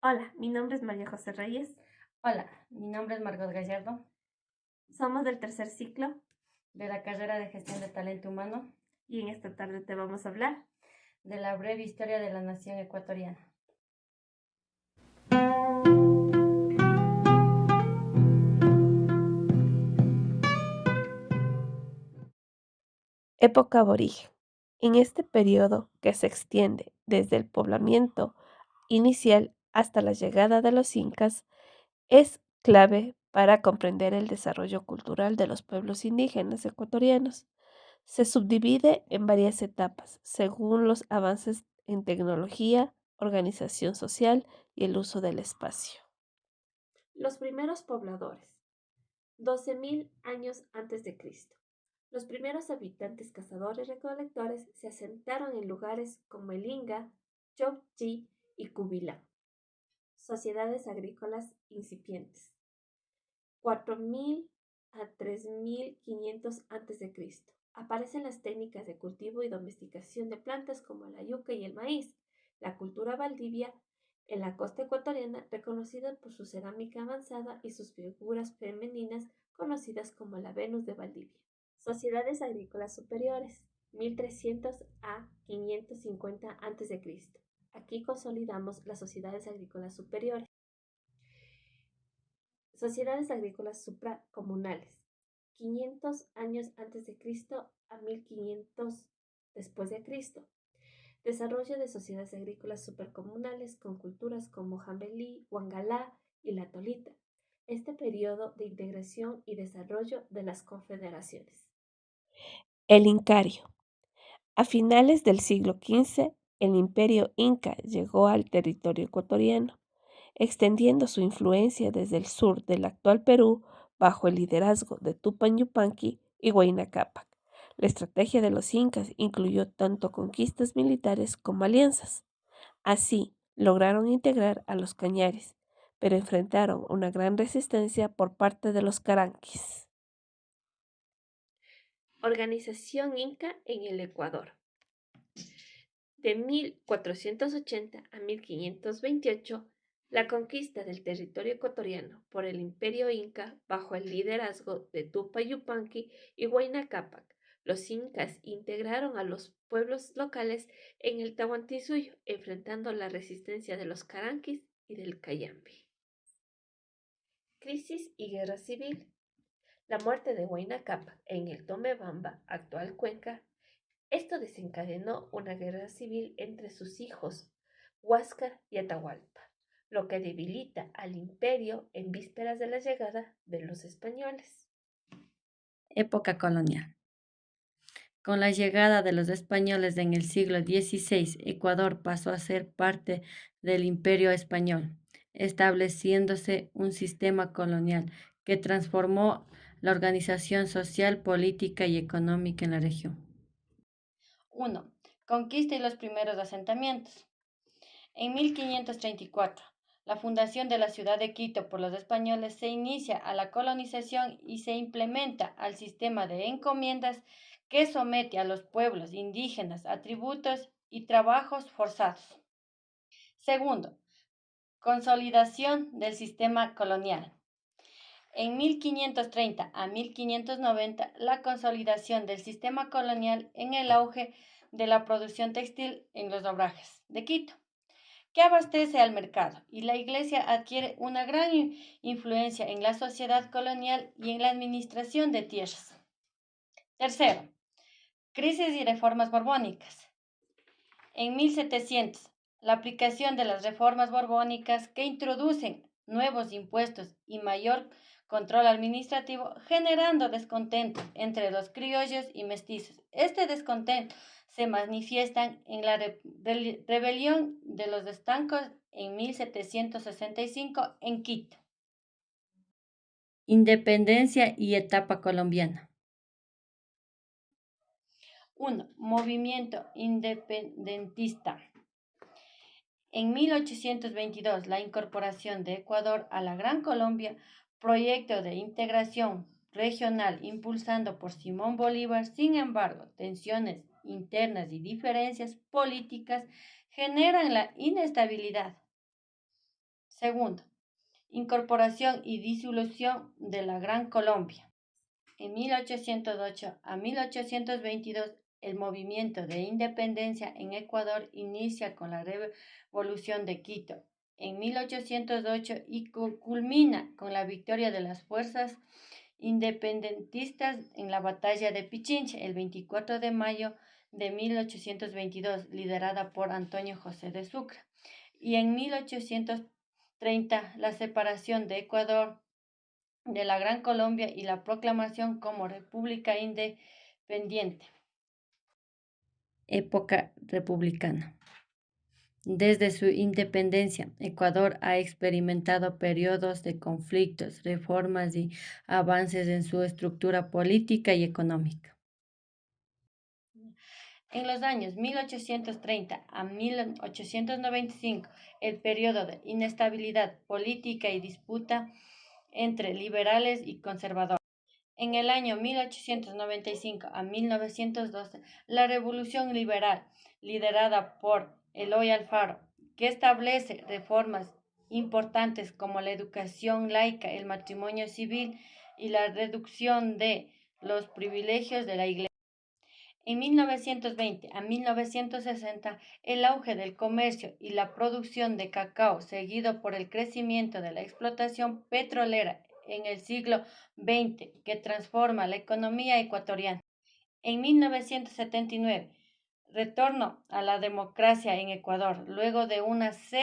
Hola, mi nombre es María José Reyes. Hola, mi nombre es Margot Gallardo, Somos del tercer ciclo de la carrera de Gestión de Talento Humano, y en esta tarde te vamos a hablar. de la breve historia de la nación ecuatoriana. Época aborigen. En este periodo, que se extiende desde el poblamiento inicial hasta la llegada de los incas, es clave para comprender el desarrollo cultural de los pueblos indígenas ecuatorianos. Se subdivide en varias etapas según los avances en tecnología, organización social y el uso del espacio. Los primeros pobladores. 12.000 años antes de Cristo. Los primeros habitantes cazadores-recolectores se asentaron en lugares como el Inga, Chocchi y Kubilán. Sociedades agrícolas incipientes. 4.000 a 3.500 a.C. Aparecen las técnicas de cultivo y domesticación de plantas como la yuca y el maíz. La cultura valdivia en la costa ecuatoriana, reconocida por su cerámica avanzada y sus figuras femeninas conocidas como la Venus de Valdivia. Sociedades agrícolas superiores, 1300 a 550 a.C. Aquí consolidamos las sociedades agrícolas superiores. Sociedades agrícolas supracomunales, 500 años antes de Cristo a 1500 después de Cristo. Desarrollo de sociedades agrícolas supercomunales con culturas como Jambelí, Huangalá y La Tolita. Este periodo de integración y desarrollo de las confederaciones. El Incario. A finales del siglo XV, el imperio inca llegó al territorio ecuatoriano, extendiendo su influencia desde el sur del actual Perú bajo el liderazgo de Tupac Yupanqui y Huayna Cápac. La estrategia de los incas incluyó tanto conquistas militares como alianzas. Así, lograron integrar a los cañaris, pero enfrentaron una gran resistencia por parte de los caranquis. Organización inca en el Ecuador. De 1480 a 1528, la conquista del territorio ecuatoriano por el Imperio Inca bajo el liderazgo de Tupac Yupanqui y Huayna Cápac. Los incas integraron a los pueblos locales en el Tahuantinsuyo, enfrentando la resistencia de los caranquis y del Cayambe. Crisis y guerra civil. La muerte de Huayna Cápac en el Tomebamba, actual Cuenca. Esto desencadenó una guerra civil entre sus hijos, Huáscar y Atahualpa, lo que debilita al imperio en vísperas de la llegada de los españoles. Época colonial. Con la llegada de los españoles en el siglo XVI, Ecuador pasó a ser parte del Imperio Español, estableciéndose un sistema colonial que transformó la organización social, política y económica en la región. 1. Conquista y los primeros asentamientos. En 1534, la fundación de la ciudad de Quito por los españoles se inicia a la colonización y se implementa al sistema de encomiendas que somete a los pueblos indígenas a tributos y trabajos forzados. Segundo, consolidación del sistema colonial. En 1530 a 1590, la consolidación del sistema colonial en el auge de la producción textil en los obrajes de Quito, que abastece al mercado, y la Iglesia adquiere una gran influencia en la sociedad colonial y en la administración de tierras. Tercero, crisis y reformas borbónicas. En 1700, la aplicación de las reformas borbónicas que introducen nuevos impuestos y mayor control administrativo, generando descontento entre los criollos y mestizos. Este descontento se manifiesta en la rebelión de los estancos en 1765 en Quito. Independencia y etapa colombiana. 1. Movimiento independentista. En 1822, la incorporación de Ecuador a la Gran Colombia, proyecto de integración regional impulsado por Simón Bolívar. Sin embargo, tensiones internas y diferencias políticas generan la inestabilidad. Segundo, incorporación y disolución de la Gran Colombia. En 1808 a 1822, el movimiento de independencia en Ecuador inicia con la Revolución de Quito en 1808 y culmina con la victoria de las fuerzas independentistas en la batalla de Pichinche el 24 de mayo de 1822, liderada por Antonio José de Sucre. Y en 1830, la separación de Ecuador de la Gran Colombia y la proclamación como República Independiente. Época republicana. Desde su independencia, Ecuador ha experimentado periodos de conflictos, reformas y avances en su estructura política y económica. En los años 1830 a 1895, el periodo de inestabilidad política y disputa entre liberales y conservadores. En el año 1895 a 1912, la Revolución Liberal, liderada por Eloy Alfaro, que establece reformas importantes como la educación laica, el matrimonio civil y la reducción de los privilegios de la Iglesia. En 1920 a 1960, el auge del comercio y la producción de cacao, seguido por el crecimiento de la explotación petrolera en el siglo XX, que transforma la economía ecuatoriana. En 1979, retorno a la democracia en Ecuador, luego de una serie